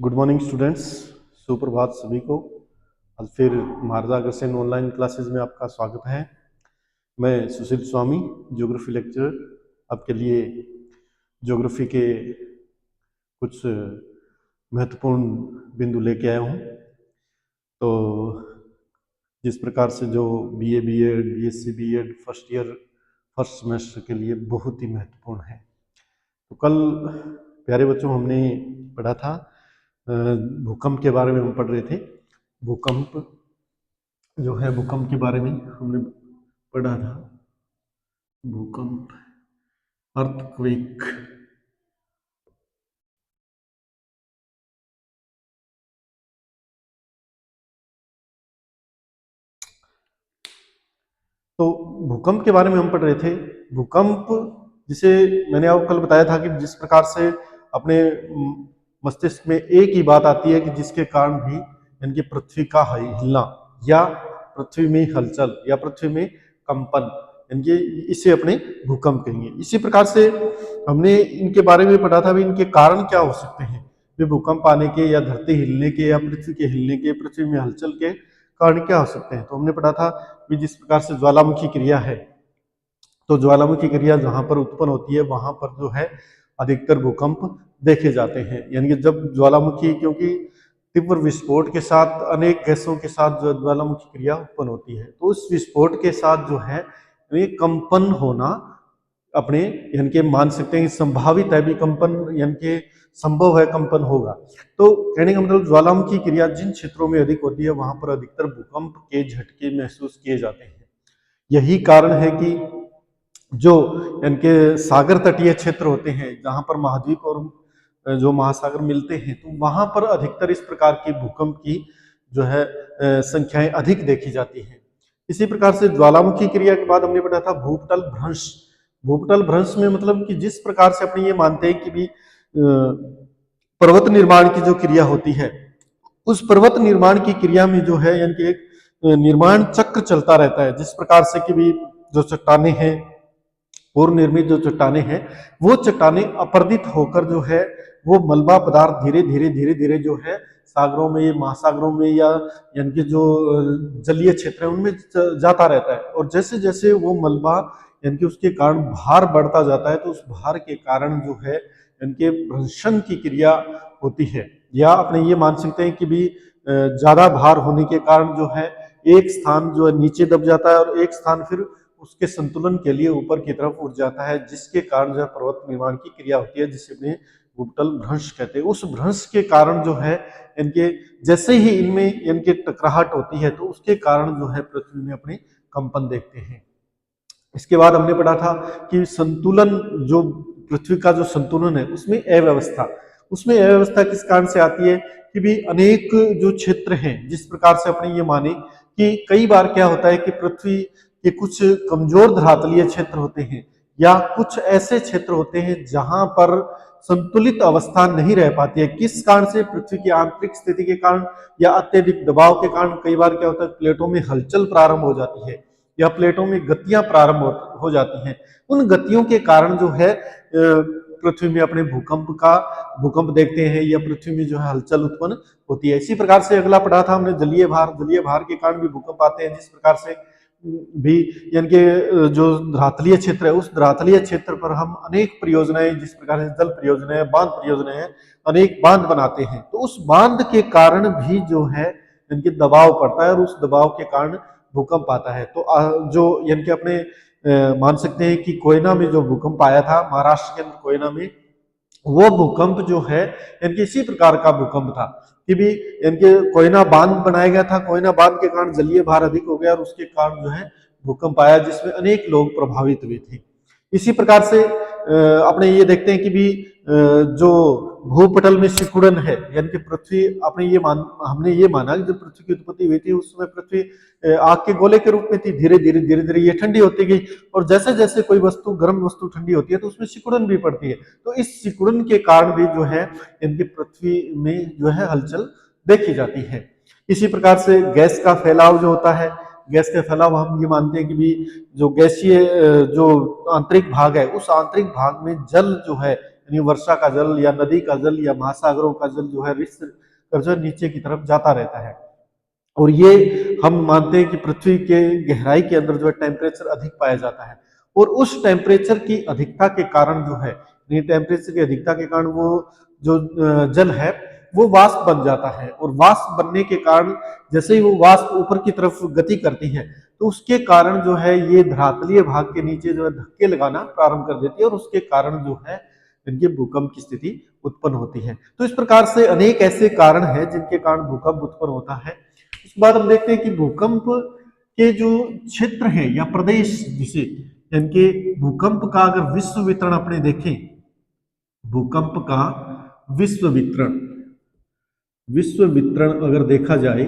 Good morning students. सुप्रभात सभी को। आज फिर मार्गदर्शन ऑनलाइन क्लासेस में आपका स्वागत है। मैं सुशील स्वामी, ज्योग्राफी लेक्चरर, आपके लिए ज्योग्राफी के कुछ महत्वपूर्ण बिंदु लेके आया हूँ। तो जिस प्रकार से जो BA, B Ed, BSc, B Ed first year first semester के लिए बहुत ही महत्वपूर्ण है। तो कल प्यारे बच्चों हमने पढ़ा था, भूकंप के बारे में हम पढ़ रहे थे। भूकंप जो है, भूकंप के बारे में हमने पढ़ा था। भूकंप, अर्थक्वेक। तो भूकंप के बारे में हम पढ़ रहे थे। भूकंप, जिसे मैंने आपको कल बताया था कि जिस प्रकार से अपने मस्तिष्क में एक ही बात आती है कि जिसके कारण भी इनकी पृथ्वी का हिलना या पृथ्वी में हलचल या पृथ्वी में कंपन, इनके इसे अपने भूकंप कहेंगे। इसी प्रकार से हमने इनके बारे में पढ़ा था भी इनके कारण क्या हो सकते हैं। वे भूकंप आने के या धरती हिलने के या पृथ्वी के हिलने के, पृथ्वी में हलचल के कारण क्या हो सकते हैं। तो हमने पढ़ा था कि जिस प्रकार से ज्वालामुखी क्रिया है, तो ज्वालामुखी क्रिया जहां पर उत्पन्न होती है वहां पर जो है अधिकतर भूकंप देखे जाते हैं। यानी कि जब ज्वालामुखी, क्योंकि तीव्र विस्फोट के साथ अनेक गैसों के साथ जो ज्वालामुखी क्रिया उत्पन्न होती है, तो उस विस्फोट के साथ जो है ये कंपन होना अपने यानी कि मान सकते हैं कि संभावित है भी कंपन, यानी कि संभव है कंपन होगा। तो कहने का मतलब ज्वालामुखी क्रिया जिन क्षेत्रों में अधिक होती है वहां पर अधिकतर भूकंप के झटके महसूस किए जाते हैं। यही कारण है कि जो इनके सागर तटीय क्षेत्र होते हैं, जहां पर महाद्वीप और जो महासागर मिलते हैं, तो वहां पर अधिकतर इस प्रकार के भूकंप की जो है संख्याएं अधिक देखी जाती हैं। इसी प्रकार से ज्वालामुखी क्रिया के बाद हमने पढ़ा था भूपटल भ्रंश। भूपटल भ्रंश में मतलब कि जिस प्रकार से अपने ये मानते हैं कि भी पर्वत निर्माण की जो क्रिया होती है, उस पर्वत निर्माण की क्रिया में जो है यानी कि एक निर्माण चक्र चलता रहता है। जिस प्रकार से कि भी जो चट्टाने हैं, पूर्व निर्मित जो चट्टाने हैं, वो चट्टाने अपर्दित होकर जो है वो मलबा पदार्थ धीरे धीरे धीरे धीरे जो है सागरों में, महासागरों में या यानी कि जो जलीय क्षेत्र है उनमें जाता रहता है। और जैसे जैसे वो मलबा यानी कि उसके कारण भार बढ़ता जाता है, तो उस भार के कारण जो है इनके भ्रंशन की क्रिया होती है। या अपने ये मान सकते हैं कि भी ज्यादा भार होने के कारण जो है एक स्थान जो है नीचे दब जाता है और एक स्थान फिर उसके संतुलन के लिए ऊपर की तरफ उठ जाता है, जिसके कारण जो है पर्वत निर्माण की क्रिया होती है, जिसे अपने भूपटल भ्रंश कहते हैं। उस भ्रंश के कारण जो है इनके जैसे ही इनमें इनके टकराहट होती है, तो उसके कारण जो है पृथ्वी में अपने कंपन देखते हैं। इसके बाद हमने पढ़ा था कि संतुलन, जो पृथ्वी का जो संतुलन है उसमें अव्यवस्था, उसमें अव्यवस्था किस कारण से आती है कि भी अनेक जो क्षेत्र हैं, जिस प्रकार से अपने ये माने कि कई बार क्या होता है कि पृथ्वी के कुछ कमजोर धरातलीय क्षेत्र होते हैं या कुछ ऐसे क्षेत्र होते हैं जहां पर संतुलित अवस्था नहीं रह पाती है। किस कारण से? पृथ्वी की आंतरिक स्थिति के कारण या अत्यधिक दबाव के कारण। कई बार क्या होता है, प्लेटों में हलचल प्रारंभ हो जाती है या प्लेटों में गतियां प्रारंभ हो जाती हैं। उन गतियों के कारण जो है पृथ्वी में अपने भूकंप देखते हैं या पृथ्वी में जो है हलचल उत्पन्न होती है। इसी प्रकार से अगला पढ़ा था हमने जलीय भार। जलीय भार के कारण भी भूकंप आते हैं। जिस प्रकार से भी यानी कि जो धरातलीय क्षेत्र है, उस धरातलीय क्षेत्र पर हम अनेक परियोजनाएं, जिस प्रकार से जल परियोजनाएं, बांध परियोजनाएं, अनेक बांध बनाते हैं, तो उस बांध के कारण भी जो है इनके दबाव पड़ता है और उस दबाव के कारण भूकंप आता है। तो जो यानी कि अपने मान सकते हैं कि कोयना में जो भूकंप आया था, महाराष्ट्र के अंदर कोयना में, वो भूकंप जो है इनके इसी प्रकार का भूकंप था कि भी इनके कोयना बांध बनाया गया था। कोयना बांध के कारण जलीय भार अधिक हो गया और उसके कारण जो है भूकंप आया, जिसमें अनेक लोग प्रभावित हुए थे। इसी प्रकार से अपने ये देखते हैं कि भी जो भूपटल में सिकुड़न है, यानी कि पृथ्वी हमने ये माना कि जब पृथ्वी की उत्पत्ति हुई थी उस समय पृथ्वी आग के गोले के रूप में थी। धीरे धीरे ये ठंडी होती गई और जैसे जैसे कोई वस्तु, गर्म वस्तु ठंडी होती है तो उसमें सिकुड़न भी पड़ती है। तो इस सिकुड़न के कारण भी जो है इनकी पृथ्वी में जो है हलचल देखी जाती है। इसी प्रकार से गैस का फैलाव जो होता है, गैस का फैलाव हम ये मानते हैं कि भी जो गैसीय जो आंतरिक भाग है, उस आंतरिक भाग में जल जो है यानी वर्षा का जल या नदी का जल या महासागरों का जल जो है रिस कर जो नीचे की तरफ जाता रहता है। और ये हम मानते हैं कि पृथ्वी के गहराई के अंदर जो है टेम्परेचर अधिक पाया जाता है, और उस टेम्परेचर की अधिकता के कारण जो है, ये टेम्परेचर की अधिकता के कारण वो जो जल है वो वाष्प बन जाता है, और वाष्प बनने के कारण जैसे ही वो वाष्प ऊपर की तरफ गति करती है तो उसके कारण जो है ये धरातलीय भाग के नीचे जो है धक्के लगाना प्रारंभ कर देती है, और उसके कारण जो है इनके भूकंप की स्थिति उत्पन्न होती है। तो इस प्रकार से अनेक ऐसे कारण हैं जिनके कारण भूकंप उत्पन्न होता है। उसके बाद हम देखते हैं कि भूकंप के जो क्षेत्र हैं या प्रदेश, जिसे इनके भूकंप का अगर विश्व वितरण अपने देखें, भूकंप का विश्व वितरण अगर देखा जाए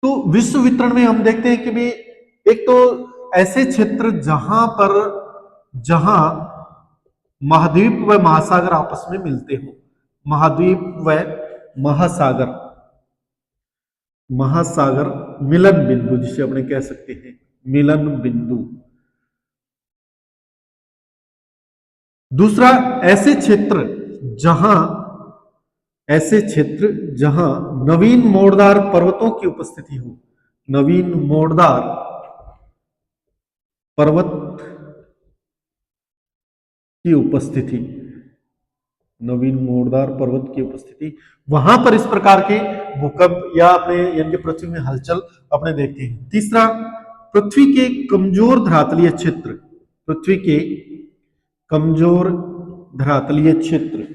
तो विश्व वितरण में हम देखते हैं कि भी एक तो ऐसे क्षेत्र जहां महाद्वीप व महासागर आपस में मिलते हो, महाद्वीप व महासागर मिलन बिंदु जिसे अपने कह सकते हैं मिलन बिंदु। दूसरा ऐसे क्षेत्र जहां नवीन मोड़दार पर्वतों की उपस्थिति हो, नवीन मोड़दार पर्वत की उपस्थिति, नवीन मोड़दार पर्वत की उपस्थिति, वहां पर इस प्रकार के भूकंप या अपने यानी पृथ्वी में हलचल अपने देखते हैं। तीसरा, पृथ्वी के कमजोर धरातलीय क्षेत्र, पृथ्वी के कमजोर धरातलीय क्षेत्र,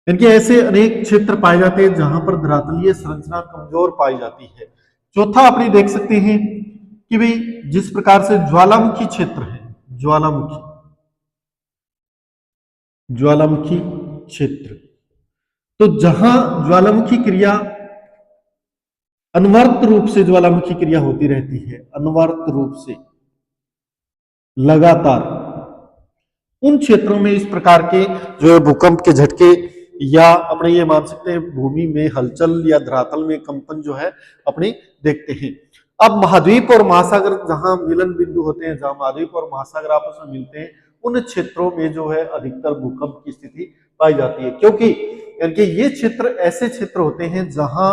इनके ऐसे अनेक क्षेत्र पाए जाते हैं जहां पर धरातलीय संरचना कमजोर पाई जाती है। चौथा अपने देख सकते हैं कि भाई जिस प्रकार से ज्वालामुखी क्षेत्र है, ज्वालामुखी क्षेत्र, तो जहां ज्वालामुखी क्रिया अनवरत रूप से ज्वालामुखी क्रिया होती रहती है, अनवरत रूप से लगातार, उन क्षेत्रों में इस प्रकार के जो है भूकंप के झटके या अपने ये मान सकते हैं भूमि में हलचल या धरातल में कंपन जो है अपने देखते हैं। अब महाद्वीप और महासागर जहां मिलन बिंदु होते हैं, जहां महाद्वीप और महासागर आपस में मिलते हैं, उन क्षेत्रों में जो है अधिकतर भूकंप की स्थिति पाई जाती है, क्योंकि इनके ये क्षेत्र ऐसे क्षेत्र होते हैं जहां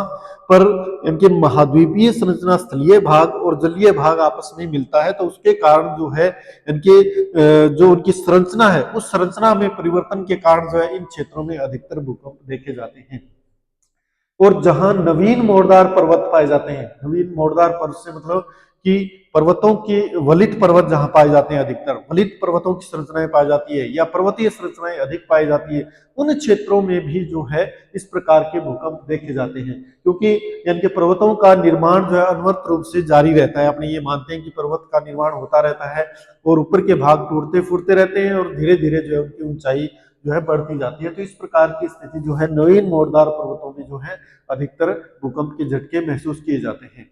पर इनके महाद्वीपीय संरचना स्थलीय भाग और जलीय भाग आपस में मिलता है, तो उसके कारण जो है इनके जो उनकी संरचना है उस संरचना में परिवर्तन के कारण जो है इन क्षेत्रों में अधिकतर भूकंप देखे जाते हैं। और जहां नवीन मोड़दार पर्वत पाए जाते हैं, नवीन मोड़दार पर्वत से मतलब कि पर्वतों की वलित पर्वत जहां पाए जाते हैं, अधिकतर वलित पर्वतों की संरचनाएं पाई जाती है या पर्वतीय संरचनाएं अधिक पाई जाती है, उन क्षेत्रों में भी जो है इस प्रकार के भूकंप देखे जाते हैं, क्योंकि इनके पर्वतों का निर्माण जो है अनवरत रूप से जारी रहता है। अपने ये मानते हैं कि पर्वत का निर्माण होता रहता है और ऊपर के भाग टूटते फूटते रहते हैं और धीरे धीरे जो है उनकी ऊंचाई जो है बढ़ती जाती है। तो इस प्रकार की स्थिति जो है नवीन मोड़दार पर्वतों में जो है अधिकतर भूकंप के झटके महसूस किए जाते हैं।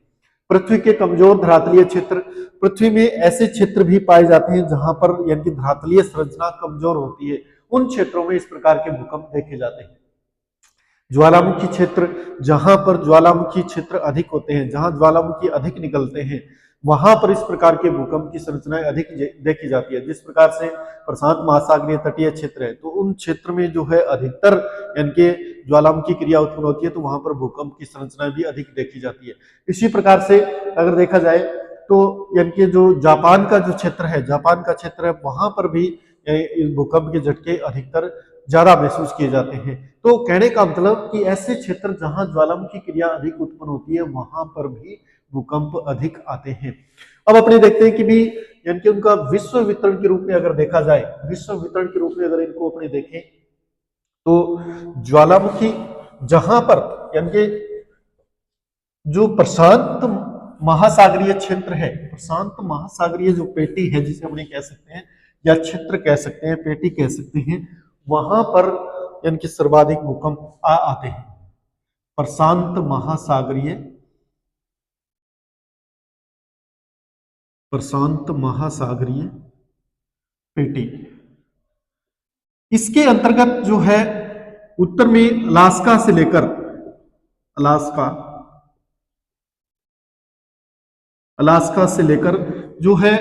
पृथ्वी के कमजोर धरातलीय क्षेत्र, पृथ्वी में ऐसे क्षेत्र भी पाए जाते हैं जहां पर यानी धरातलीय संरचना कमजोर होती है, उन क्षेत्रों में इस प्रकार के भूकंप देखे जाते हैं। ज्वालामुखी क्षेत्र, जहां पर ज्वालामुखी क्षेत्र अधिक होते हैं, जहां ज्वालामुखी अधिक निकलते हैं, वहां पर इस प्रकार के भूकंप की संरचनाएं अधिक देखी जाती है। जिस प्रकार से प्रशांत महासागरीय तटीय क्षेत्र है, तो उन क्षेत्र में जो है अधिकतर यानी कि ज्वालामुखी क्रिया उत्पन्न होती है, तो वहां पर भूकंप की संरचनाएं भी अधिक देखी जाती है। इसी प्रकार से अगर देखा जाए तो यानी कि जो जापान का जो क्षेत्र है, जापान का क्षेत्र है, वहां पर भी इस भूकंप के झटके अधिकतर ज्यादा महसूस किए जाते हैं। तो कहने का मतलब कि ऐसे क्षेत्र जहां ज्वालामुखी क्रिया अधिक उत्पन्न होती है, वहां पर भी भूकंप अधिक आते हैं। अब अपने देखते हैं कि भी यानी कि उनका विश्व वितरण के रूप में अगर देखा जाए, विश्व वितरण के रूप में अगर इनको अपने देखें तो ज्वालामुखी जहां पर यानी कि जो प्रशांत महासागरीय क्षेत्र है, प्रशांत महासागरीय जो पेटी है जिसे अपने कह सकते हैं या क्षेत्र कह सकते हैं, पेटी कह सकते हैं, वहां पर यानी कि सर्वाधिक भूकंप आते हैं। प्रशांत महासागरीय पेटी, इसके अंतर्गत जो है उत्तर में अलास्का से लेकर अलास्का अलास्का से लेकर जो है,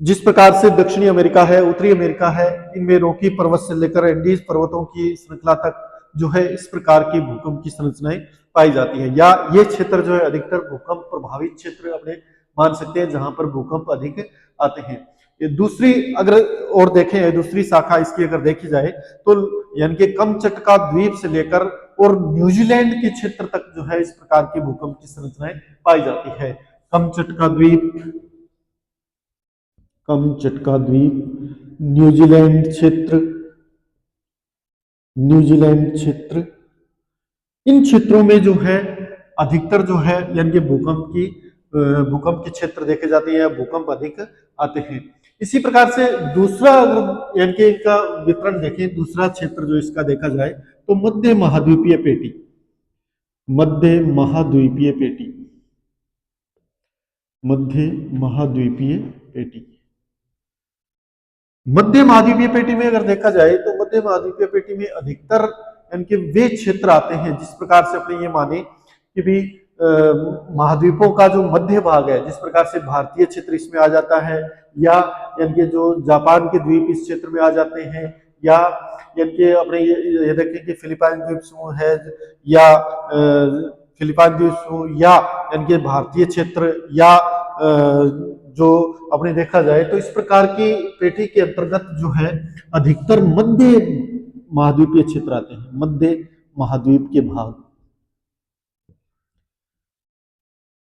जिस प्रकार से दक्षिणी अमेरिका है, उत्तरी अमेरिका है, इनमें रॉकी पर्वत से लेकर एंडीज पर्वतों की श्रृंखला तक जो है इस प्रकार की भूकंप की संरचनाएं पाई जाती है, या ये क्षेत्र जो है अधिकतर भूकंप प्रभावित क्षेत्र अपने मान सकते हैं जहां पर भूकंप अधिक आते हैं। ये दूसरी अगर और देखें, दूसरी शाखा इसकी अगर देखी जाए तो यानी कि कमचटका द्वीप से लेकर और न्यूजीलैंड के क्षेत्र तक जो है इस प्रकार की भूकंप की संरचनाएं पाई जाती है। कमचटका द्वीप, कमचटका द्वीप, न्यूजीलैंड क्षेत्र, न्यूजीलैंड क्षेत्र, इन क्षेत्रों में जो है अधिकतर जो है यानी कि भूकंप के क्षेत्र देखे जाते हैं, भूकंप अधिक आते हैं। इसी प्रकार से दूसरा अगर यानी कि इनका वितरण देखें, दूसरा क्षेत्र जो इसका देखा जाए तो मध्य महाद्वीपीय पेटी, मध्य महाद्वीपीय पेटी, मध्य महाद्वीपीय पेटी। मध्य महाद्वीपीय पेटी में अगर देखा जाए तो मध्य महाद्वीपीय पेटी में अधिकतर यानी कि वे क्षेत्र आते हैं जिस प्रकार से अपने ये माने कि भी महाद्वीपों का जो मध्य भाग है, जिस प्रकार से भारतीय क्षेत्र इसमें आ जाता है, या यानी कि जो जापान के द्वीप इस क्षेत्र में आ जाते हैं, या यानी कि अपने ये देखें कि फिलीपाइन द्वीप समूह है, या फिलीपाइन द्वीप समूह, या यानी कि भारतीय क्षेत्र, या जो अपने देखा जाए तो इस प्रकार की पेटी के अंतर्गत जो है अधिकतर मध्य महाद्वीपीय क्षेत्र आते हैं, मध्य महाद्वीप के भाग,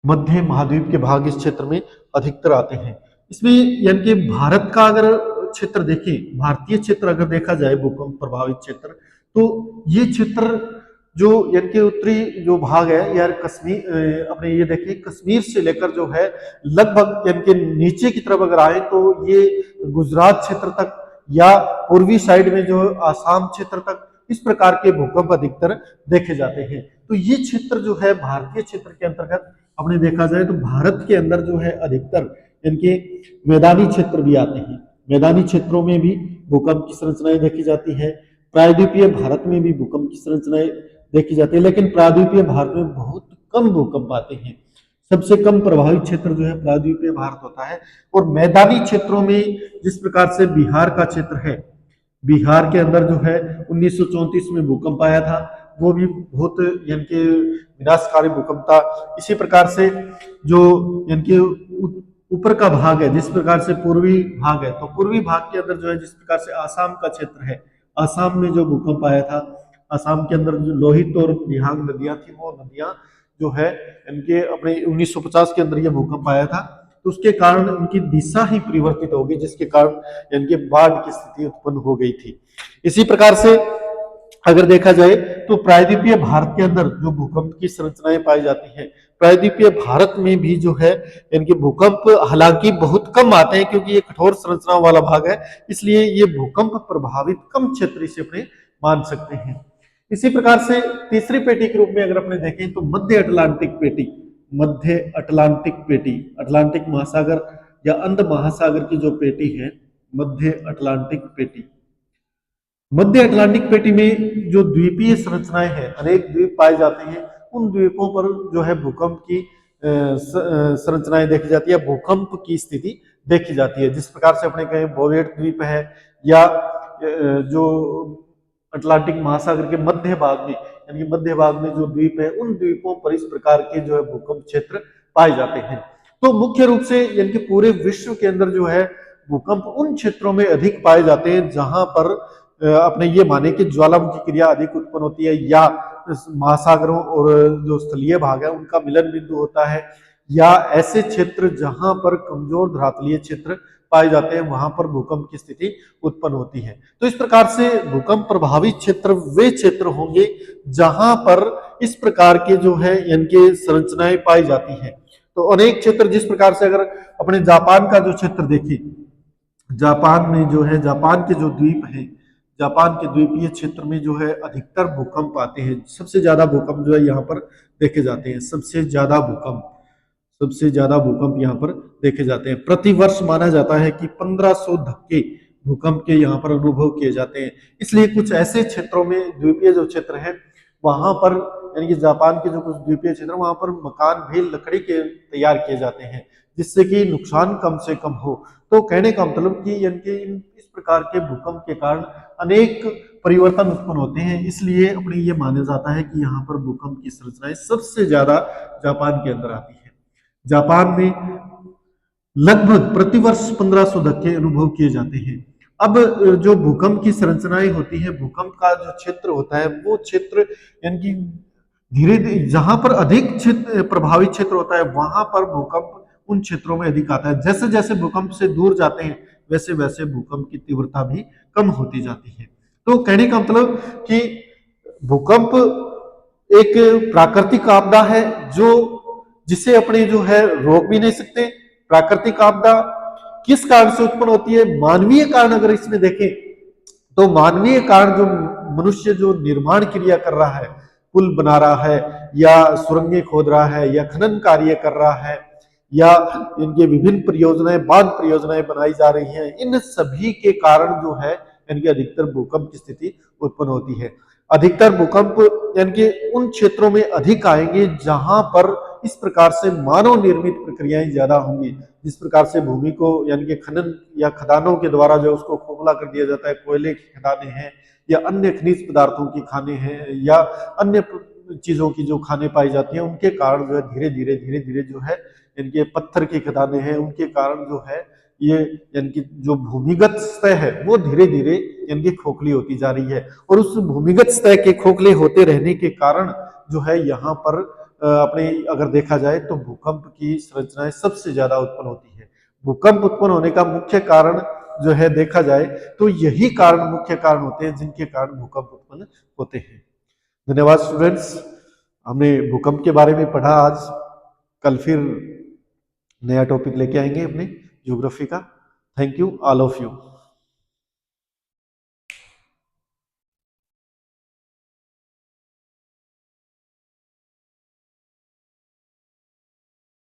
मध्य महाद्वीप के भाग इस क्षेत्र में अधिकतर आते हैं। इसमें यानी कि भारत का अगर क्षेत्र देखें, भारतीय क्षेत्र अगर देखा जाए भूकंप प्रभावित क्षेत्र, तो ये क्षेत्र जो यानी कि उत्तरी जो भाग है यार, कश्मीर अपने ये देखें कश्मीर से लेकर जो है लगभग यानी कि नीचे की तरफ अगर आए तो ये गुजरात क्षेत्र तक, या पूर्वी साइड में जो आसाम क्षेत्र तक इस प्रकार के भूकंप अधिकतर देखे जाते हैं। तो ये क्षेत्र जो है भारतीय क्षेत्र के अंतर्गत अपने देखा जाए तो भारत के अंदर जो है अधिकतर इनके मैदानी क्षेत्र भी आते हैं, मैदानी क्षेत्रों में भी भूकंप की संरचनाएं देखी जाती है। प्रायद्वीपीय भारत में भी भूकंप की संरचनाएं देखी जाती है, लेकिन प्रायद्वीपीय भारत में बहुत कम भूकंप आते हैं। सबसे कम प्रभावित क्षेत्र जो है प्रायद्वीपीय भारत होता है। और मैदानी क्षेत्रों में जिस प्रकार से बिहार का क्षेत्र है, बिहार के अंदर जो है 1934 में भूकंप आया था, वो भी बहुत यानी कि विनाशकारी भूकंप था। इसी प्रकार से जो यानी कि ऊपर का भाग है, जिस प्रकार से पूर्वी भाग है, तो पूर्वी भाग के अंदर जो है जिस प्रकार से आसाम का क्षेत्र है, आसाम में जो भूकंप आया था, आसाम के अंदर जो लोहित और दिहांग नदियां थी, वो नदियां जो है इनके अपने 1950 के अंदर ये भूकंप आया था, तो उसके कारण उनकी दिशा ही परिवर्तित हो गई, जिसके कारण इनके बाढ़ की स्थिति उत्पन्न हो गई थी। इसी प्रकार से अगर देखा जाए तो प्रायद्वीपीय भारत के अंदर जो भूकंप की संरचनाएं पाई जाती हैं, प्रायद्वीपीय भारत में भी जो है इनके भूकंप हालांकि बहुत कम आते हैं, क्योंकि ये कठोर संरचनाओं वाला भाग है, इसलिए ये भूकंप प्रभावित कम क्षेत्र से अपने मान सकते हैं। इसी प्रकार से तीसरी पेटी के रूप में अगर अपने देखें तो मध्य अटलांटिक पेटी, मध्य अटलांटिक पेटी, अटलांटिक महासागर या अंध महासागर की जो पेटी है, मध्य अटलांटिक पेटी। मध्य अटलांटिक पेटी में जो द्वीपीय संरचनाएं हैं, अनेक द्वीप पाए जाते हैं, उन द्वीपों पर जो है भूकंप की संरचनाएं देखी जाती है, भूकंप की स्थिति देखी जाती है। जिस प्रकार से अपने कहें बोवेट द्वीप है, या जो अटलांटिक महासागर के मध्य भाग में यानी मध्य भाग में जो द्वीप है, उन द्वीपों पर इस प्रकार के जो है भूकंप क्षेत्र पाए जाते हैं। तो मुख्य रूप से यानी कि पूरे विश्व के अंदर जो है भूकंप उन क्षेत्रों में अधिक पाए जाते हैं जहां पर अपने ये माने कि ज्वालामुखी क्रिया अधिक उत्पन्न होती है, या महासागरों और जो स्थलीय भाग है उनका मिलन बिंदु होता है, या ऐसे क्षेत्र जहां पर कमजोर धरातलीय क्षेत्र पाए जाते हैं, वहां पर भूकंप की स्थिति उत्पन्न होती है। तो इस प्रकार से भूकंप प्रभावित क्षेत्र वे क्षेत्र होंगे जहां पर इस प्रकार के जो है इनके संरचनाएं पाई जाती हैं। तो अनेक क्षेत्र, जिस प्रकार से अगर अपने जापान का जो क्षेत्र देखें, जापान में जो है जापान के जो द्वीप हैं, जापान के द्वीपीय क्षेत्र में जो है अधिकतर भूकंप आते हैं। सबसे ज्यादा भूकंप जो है यहाँ पर देखे जाते हैं, सबसे ज्यादा भूकंप यहाँ पर देखे जाते हैं। प्रतिवर्ष माना जाता है कि 1500 धक्के भूकंप के यहाँ पर अनुभव किए जाते हैं। इसलिए कुछ ऐसे क्षेत्रों में, द्वीपीय जो क्षेत्र है वहां पर यानी कि जापान के जो कुछ द्वीपीय क्षेत्र वहां पर मकान भी लकड़ी के तैयार किए जाते हैं, जिससे कि नुकसान कम से कम हो। तो कहने का मतलब कि यानी कि इस प्रकार के भूकंप के कारण अनेक परिवर्तन उत्पन्न होते हैं, इसलिए अपने ये माना जाता है कि यहाँ पर भूकंप की संरचनाएं सबसे ज्यादा जापान के अंदर आती है। जापान में लगभग प्रतिवर्ष 1500 धक्के अनुभव किए जाते हैं। अब जो भूकंप की संरचनाएं होती है, भूकंप का जो क्षेत्र होता है वो क्षेत्र यानी कि धीरे धीरे जहां पर अधिक क्षेत्र प्रभावित क्षेत्र होता है वहां पर भूकंप उन क्षेत्रों में अधिक आता है। जैसे जैसे भूकंप से दूर जाते हैं वैसे वैसे भूकंप की तीव्रता भी कम होती जाती है। तो कहने का मतलब कि भूकंप एक प्राकृतिक आपदा है जो जिसे अपने जो है रोक भी नहीं सकते। प्राकृतिक आपदा किस कारण से उत्पन्न होती है? मानवीय कारण अगर इसमें देखें तो मानवीय कारण जो मनुष्य जो निर्माण क्रिया कर रहा है, पुल बना रहा है या सुरंगें खोद रहा है या खनन कार्य कर रहा है या इनके विभिन्न परियोजनाएं बांध परियोजनाएं बनाई जा रही हैं, इन सभी के कारण जो है इनकी अधिकतर भूकंप की स्थिति उत्पन्न होती है। अधिकतर भूकंप यानी कि उन क्षेत्रों में अधिक आएंगे जहां पर इस प्रकार से मानव निर्मित प्रक्रियाएं ज्यादा होंगी। जिस प्रकार से भूमि को यानी कि खनन या खदानों के द्वारा जो उसको खोखला कर दिया जाता है, कोयले की खदानें हैं या अन्य खनिज पदार्थों की खाने हैं या अन्य चीजों की जो खाने पाई जाती हैं, उनके कारण जो है धीरे धीरे जो है इनके पत्थर की खदानें हैं, उनके कारण जो है ये यानी कि जो भूमिगत सतह है वो धीरे धीरे यानी कि खोखली होती जा रही है। और उस भूमिगत सतह के खोखले होते रहने के कारण जो है यहाँ पर अपने अगर देखा जाए तो भूकंप की संरचनाएं सबसे ज्यादा उत्पन्न होती है। भूकंप उत्पन्न होने का मुख्य कारण जो है देखा जाए तो यही कारण मुख्य कारण होते हैं जिनके कारण भूकंप उत्पन्न होते हैं। धन्यवाद स्टूडेंट्स, हमने भूकंप के बारे में पढ़ा आज। कल फिर नया टॉपिक लेके आएंगे अपने ज्योग्राफी का। Thank you all of you.